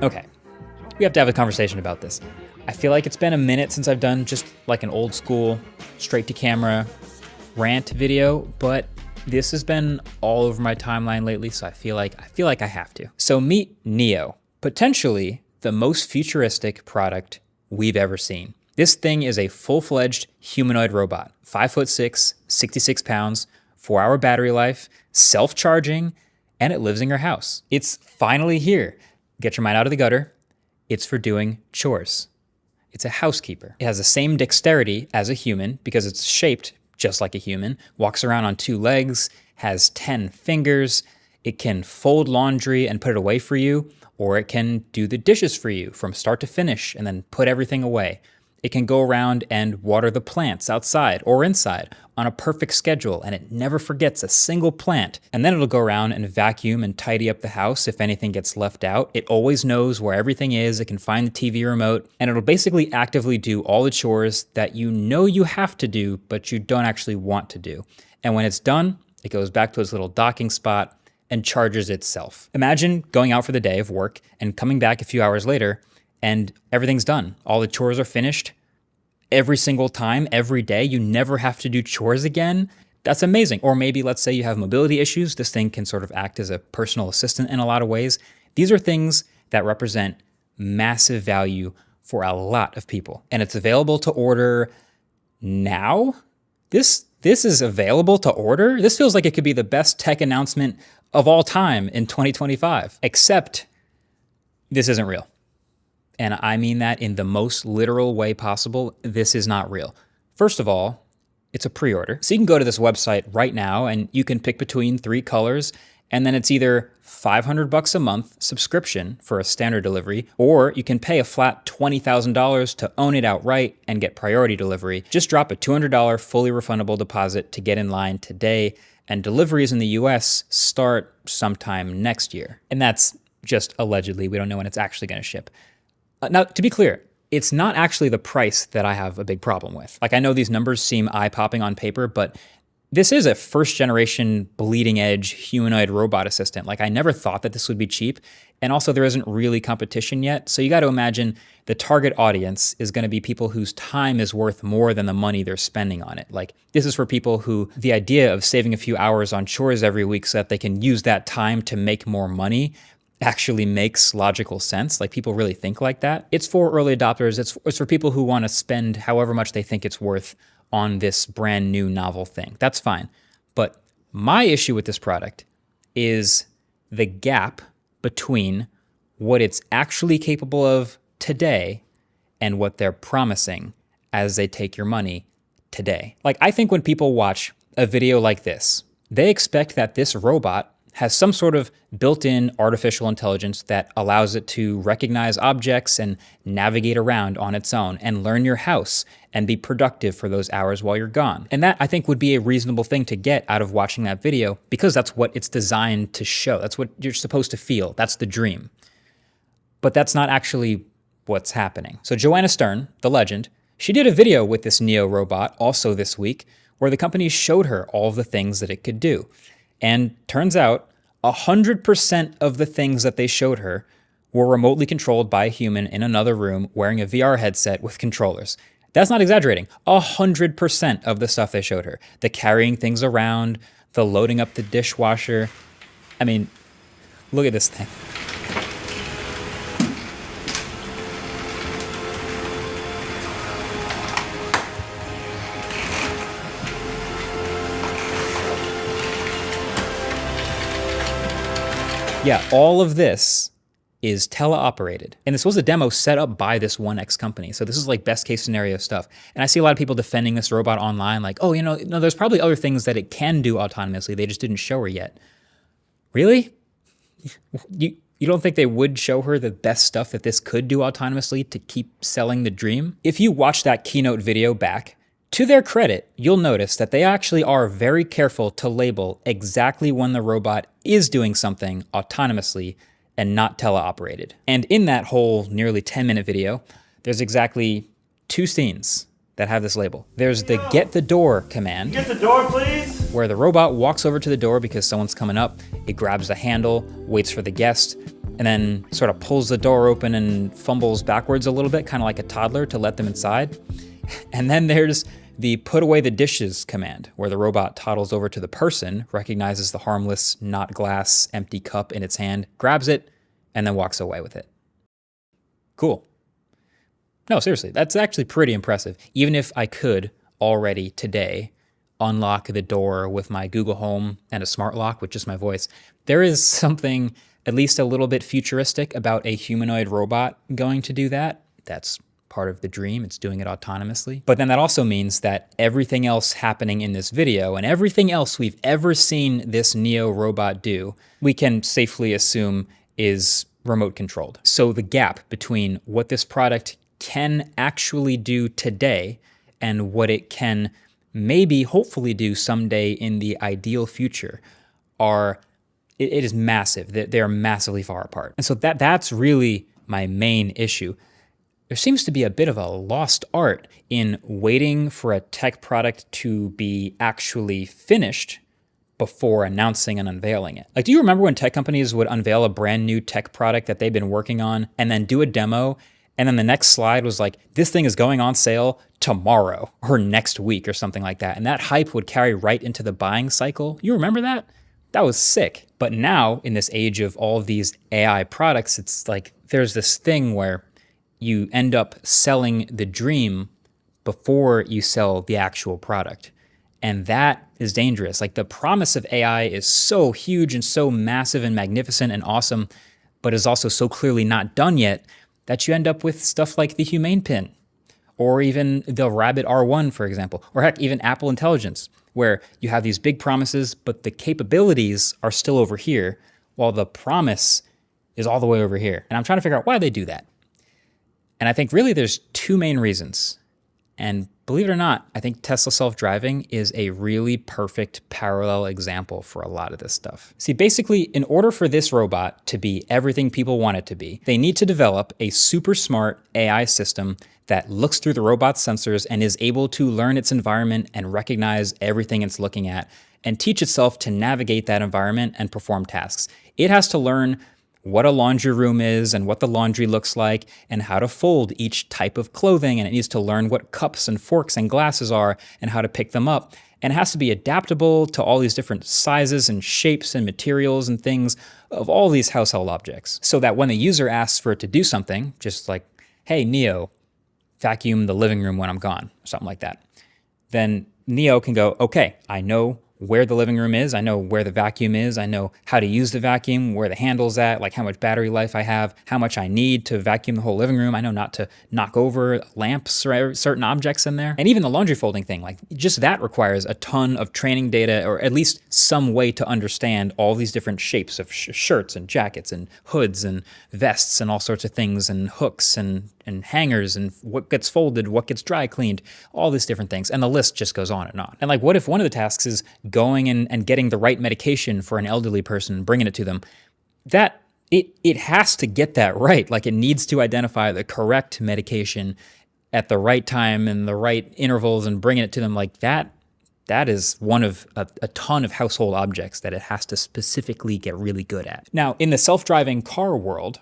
Okay, we have to have a conversation about this. I feel like it's been a minute since I've done just like an old school, straight to camera rant video, but this has been all over my timeline lately, so I feel like I have to. So meet Neo, potentially the most futuristic product we've ever seen. This thing is a full-fledged humanoid robot, 5'6", 66 pounds, 4-hour battery life, self-charging, and it lives in your house. It's finally here. Get your mind out of the gutter. It's for doing chores. It's a housekeeper. It has the same dexterity as a human because it's shaped just like a human, walks around on 2 legs, has 10 fingers. It can fold laundry and put it away for you, or it can do the dishes for you from start to finish and then put everything away. It can go around and water the plants outside or inside on a perfect schedule, and it never forgets a single plant. And then it'll go around and vacuum and tidy up the house if anything gets left out. It always knows where everything is. It can find the TV remote, and it'll basically actively do all the chores that you know you have to do, but you don't actually want to do. And when it's done, it goes back to its little docking spot and charges itself. Imagine going out for the day of work and coming back a few hours later and everything's done. All the chores are finished. Every single time, every day, you never have to do chores again. That's amazing. Or maybe let's say you have mobility issues. This thing can sort of act as a personal assistant in a lot of ways. These are things that represent massive value for a lot of people. And it's available to order now? This is available to order? This feels like it could be the best tech announcement of all time in 2025, except this isn't real. And I mean that in the most literal way possible. This is not real. First of all, it's a pre-order. So you can go to this website right now and you can pick between 3 colors, and then it's either $500 a month subscription for a standard delivery, or you can pay a flat $20,000 to own it outright and get priority delivery. Just drop a $200 fully refundable deposit to get in line today, and deliveries in the US start sometime next year. And that's just allegedly. We don't know when it's actually going to ship. Now, to be clear, it's not actually the price that I have a big problem with. Like, I know these numbers seem eye-popping on paper, but this is a first-generation, bleeding-edge humanoid robot assistant. Like, I never thought that this would be cheap, and also there isn't really competition yet. So you got to imagine the target audience is going to be people whose time is worth more than the money they're spending on it. Like, this is for people who the idea of saving a few hours on chores every week so that they can use that time to make more money actually makes logical sense. Like, people really think like that. It's for early adopters. It's for people who want to spend however much they think it's worth on this brand new novel thing. That's fine. But my issue with this product is the gap between what it's actually capable of today and what they're promising as they take your money today. Like, I think when people watch a video like this, they expect that this robot has some sort of built-in artificial intelligence that allows it to recognize objects and navigate around on its own and learn your house and be productive for those hours while you're gone. And that, I think, would be a reasonable thing to get out of watching that video because that's what it's designed to show. That's what you're supposed to feel. That's the dream. But that's not actually what's happening. So Joanna Stern, the legend, she did a video with this Neo robot also this week where the company showed her all of the things that it could do. And turns out 100% of the things that they showed her were remotely controlled by a human in another room wearing a VR headset with controllers. That's not exaggerating. 100% of the stuff they showed her. The carrying things around, the loading up the dishwasher. I mean, look at this thing. Yeah, all of this is teleoperated. And this was a demo set up by this 1X company. So this is like best case scenario stuff. And I see a lot of people defending this robot online like, oh, no, there's probably other things that it can do autonomously. They just didn't show her yet. Really? You don't think they would show her the best stuff that this could do autonomously to keep selling the dream? If you watch that keynote video back, to their credit, you'll notice that they actually are very careful to label exactly when the robot is doing something autonomously and not teleoperated. And in that whole nearly 10-minute video, there's exactly 2 scenes that have this label. There's the get the door command. Get the door, please. Where the robot walks over to the door because someone's coming up. It grabs the handle, waits for the guest, and then sort of pulls the door open and fumbles backwards a little bit, kind of like a toddler, to let them inside. And then there's the put away the dishes command, where the robot toddles over to the person, recognizes the harmless, not glass, empty cup in its hand, grabs it, and then walks away with it. Cool. No, seriously, that's actually pretty impressive. Even if I could already today unlock the door with my Google Home and a smart lock with just my voice, there is something at least a little bit futuristic about a humanoid robot going to do that. That's part of the dream. It's doing it autonomously. But then that also means that everything else happening in this video and everything else we've ever seen this Neo robot do, we can safely assume is remote controlled. So the gap between what this product can actually do today and what it can maybe hopefully do someday in the ideal future it is massive. They are massively far apart. And so that's really my main issue. There seems to be a bit of a lost art in waiting for a tech product to be actually finished before announcing and unveiling it. Like, do you remember when tech companies would unveil a brand new tech product that they've been working on and then do a demo, and then the next slide was like, this thing is going on sale tomorrow or next week or something like that. And that hype would carry right into the buying cycle. You remember that? That was sick. But now, in this age of all of these AI products, it's like there's this thing where you end up selling the dream before you sell the actual product. And that is dangerous. Like, the promise of AI is so huge and so massive and magnificent and awesome, but is also so clearly not done yet that you end up with stuff like the Humane Pin, or even the Rabbit R1, for example, or heck, even Apple Intelligence, where you have these big promises, but the capabilities are still over here, while the promise is all the way over here. And I'm trying to figure out why they do that. And I think really there's two main reasons. And believe it or not, I think Tesla self-driving is a really perfect parallel example for a lot of this stuff. See, basically, in order for this robot to be everything people want it to be, they need to develop a super smart AI system that looks through the robot's sensors and is able to learn its environment and recognize everything it's looking at and teach itself to navigate that environment and perform tasks. It has to learn what a laundry room is and what the laundry looks like and how to fold each type of clothing. And it needs to learn what cups and forks and glasses are and how to pick them up. And it has to be adaptable to all these different sizes and shapes and materials and things of all these household objects. So that when the user asks for it to do something, just like, hey, Neo, vacuum the living room when I'm gone, or something like that, then Neo can go, okay, I know where the living room is, I know where the vacuum is, I know how to use the vacuum, where the handle's at, like how much battery life I have, how much I need to vacuum the whole living room. I know not to knock over lamps or certain objects in there. And even the laundry folding thing, like just that requires a ton of training data, or at least some way to understand all these different shapes of shirts and jackets and hoods and vests and all sorts of things and hooks and hangers and what gets folded, what gets dry cleaned, all these different things. And the list just goes on and on. And like, what if one of the tasks is going and getting the right medication for an elderly person and bringing it to them? That it has to get that right. Like, it needs to identify the correct medication at the right time and the right intervals and bringing it to them. Like that is one of a ton of household objects that it has to specifically get really good at. Now, in the self-driving car world,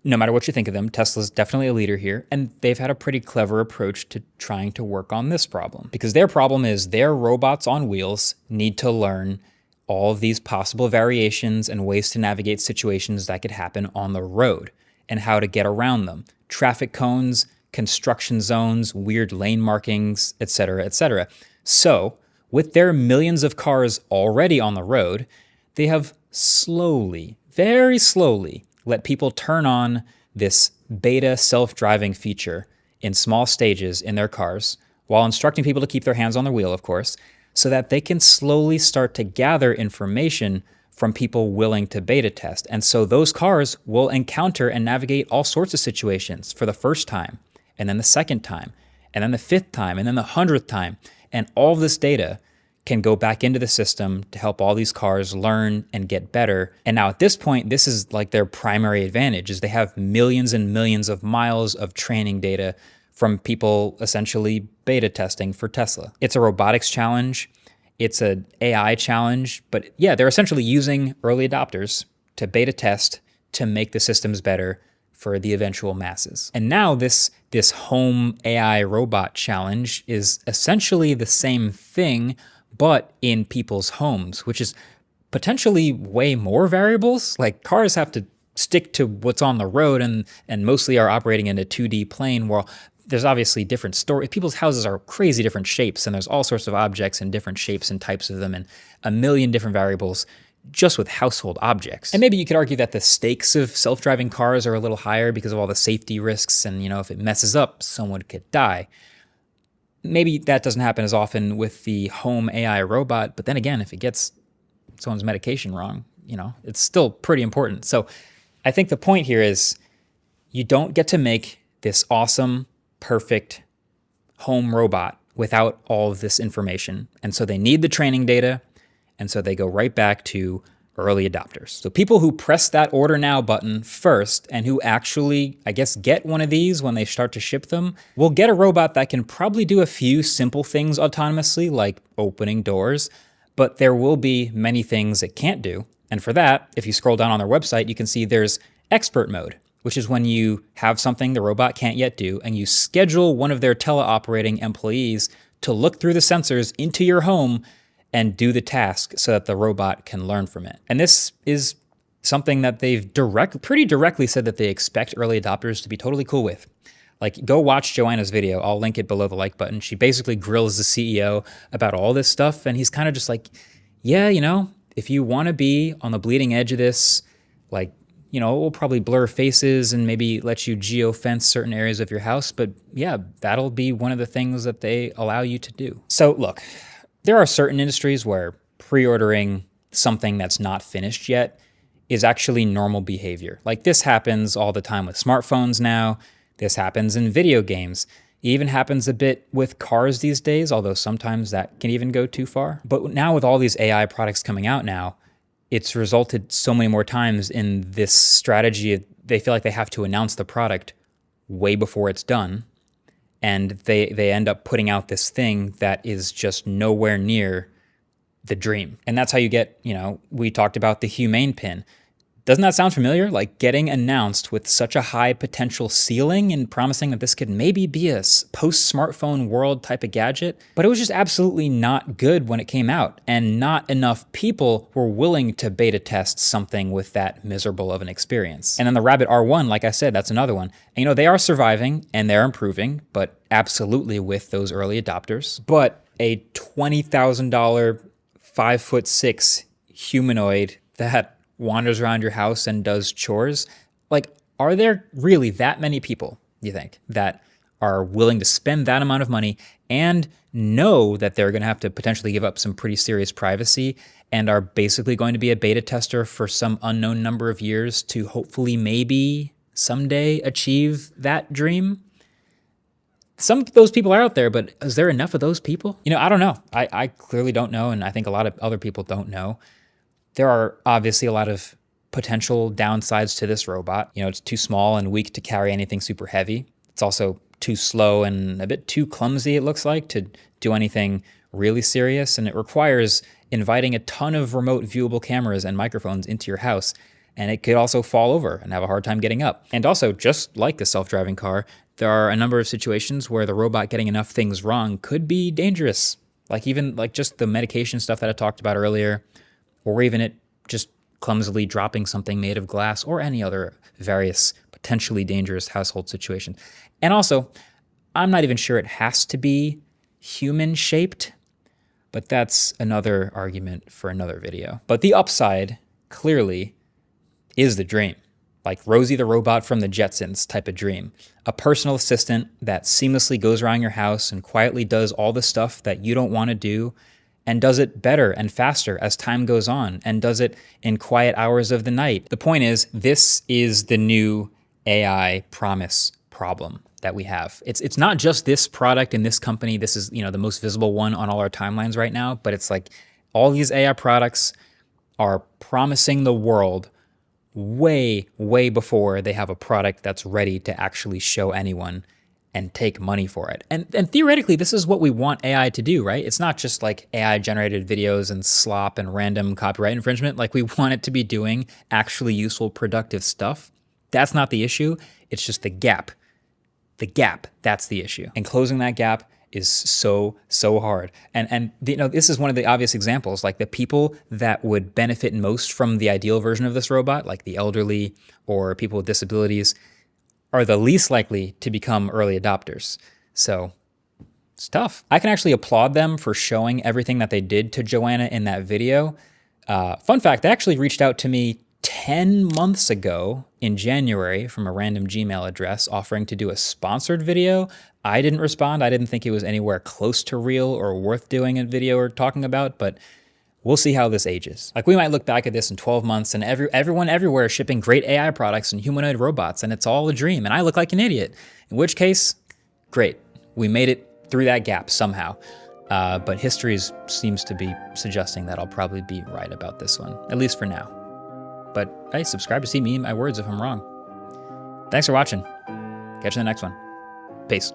no matter what you think of them, Tesla's definitely a leader here, and they've had a pretty clever approach to trying to work on this problem. Because their problem is their robots on wheels need to learn all of these possible variations and ways to navigate situations that could happen on the road and how to get around them. Traffic cones, construction zones, weird lane markings, etc., etc. So, with their millions of cars already on the road, they have slowly, very slowly, let people turn on this beta self-driving feature in small stages in their cars, while instructing people to keep their hands on the wheel, of course, so that they can slowly start to gather information from people willing to beta test. And so those cars will encounter and navigate all sorts of situations for the first time, and then the second time, and then the fifth time, and then the 100th time. And all this data can go back into the system to help all these cars learn and get better. And now at this point, this is like their primary advantage, is they have millions and millions of miles of training data from people essentially beta testing for Tesla. It's a robotics challenge. It's an AI challenge. But yeah, they're essentially using early adopters to beta test, to make the systems better for the eventual masses. And now this home AI robot challenge is essentially the same thing, but in people's homes, which is potentially way more variables. Like cars have to stick to what's on the road and mostly are operating in a 2D plane. Well, there's obviously different stories. People's houses are crazy different shapes, and there's all sorts of objects in different shapes and types of them, and a million different variables just with household objects. And maybe you could argue that the stakes of self-driving cars are a little higher because of all the safety risks, and if it messes up, someone could die. Maybe that doesn't happen as often with the home AI robot, but then again, if it gets someone's medication wrong, it's still pretty important. So I think the point here is you don't get to make this awesome, perfect home robot without all of this information. And so they need the training data, and so they go right back to early adopters. So people who press that order now button first and who actually, I guess, get one of these when they start to ship them, will get a robot that can probably do a few simple things autonomously, like opening doors, but there will be many things it can't do. And for that, if you scroll down on their website, you can see there's expert mode, which is when you have something the robot can't yet do, and you schedule one of their teleoperating employees to look through the sensors into your home and do the task so that the robot can learn from it. And this is something that they've pretty directly said that they expect early adopters to be totally cool with. Like, go watch Joanna's video. I'll link it below the like button. She basically grills the CEO about all this stuff, and he's kind of just like, yeah, if you want to be on the bleeding edge of this, like, we'll probably blur faces and maybe let you geo-fence certain areas of your house, but yeah, that'll be one of the things that they allow you to do. So look, there are certain industries where pre-ordering something that's not finished yet is actually normal behavior. Like, this happens all the time with smartphones now. This happens in video games. It even happens a bit with cars these days, although sometimes that can even go too far. But now with all these AI products coming out now, it's resulted so many more times in this strategy. They feel like they have to announce the product way before it's done. And they end up putting out this thing that is just nowhere near the dream. And that's how you get, we talked about the humane pin. Doesn't that sound familiar? Like getting announced with such a high potential ceiling and promising that this could maybe be a post-smartphone world type of gadget. But it was just absolutely not good when it came out. And not enough people were willing to beta test something with that miserable of an experience. And then the Rabbit R1, like I said, that's another one. And, they are surviving and they're improving, but absolutely with those early adopters. But a $20,000, 5'6" humanoid that wanders around your house and does chores, like, are there really that many people, you think, that are willing to spend that amount of money and know that they're going to have to potentially give up some pretty serious privacy and are basically going to be a beta tester for some unknown number of years to hopefully maybe someday achieve that dream? Some of those people are out there, but is there enough of those people? I don't know. I clearly don't know, and I think a lot of other people don't know. There are obviously a lot of potential downsides to this robot. It's too small and weak to carry anything super heavy. It's also too slow and a bit too clumsy, it looks like, to do anything really serious. And it requires inviting a ton of remote viewable cameras and microphones into your house. And it could also fall over and have a hard time getting up. And also, just like the self-driving car, there are a number of situations where the robot getting enough things wrong could be dangerous. Like just the medication stuff that I talked about earlier, or even it just clumsily dropping something made of glass, or any other various potentially dangerous household situation. And also, I'm not even sure it has to be human-shaped, but that's another argument for another video. But the upside, clearly, is the dream. Like Rosie the robot from the Jetsons type of dream. A personal assistant that seamlessly goes around your house and quietly does all the stuff that you don't want to do, and does it better and faster as time goes on, and does it in quiet hours of the night. The point is, this is the new AI promise problem that we have. It's not just this product in this company. This is, the most visible one on all our timelines right now, but it's like all these AI products are promising the world way, way before they have a product that's ready to actually show anyone. and take money for it. And theoretically, this is what we want AI to do, right? It's not just like AI generated videos and slop and random copyright infringement. Like, we want it to be doing actually useful, productive stuff. That's not the issue. It's just the gap. The gap, that's the issue. And closing that gap is so hard. And this is one of the obvious examples. Like, the people that would benefit most from the ideal version of this robot, like the elderly or people with disabilities, are the least likely to become early adopters. So it's tough. I can actually applaud them for showing everything that they did to Joanna in that video. Fun fact, they actually reached out to me 10 months ago in January from a random Gmail address offering to do a sponsored video. I didn't respond. I didn't think it was anywhere close to real or worth doing a video or talking about, but we'll see how this ages. Like, we might look back at this in 12 months and everyone everywhere is shipping great AI products and humanoid robots, and it's all a dream, and I look like an idiot. In which case, great. We made it through that gap somehow. But history seems to be suggesting that I'll probably be right about this one, at least for now. But hey, subscribe to see me eat my words if I'm wrong. Thanks for watching. Catch you in the next one. Peace.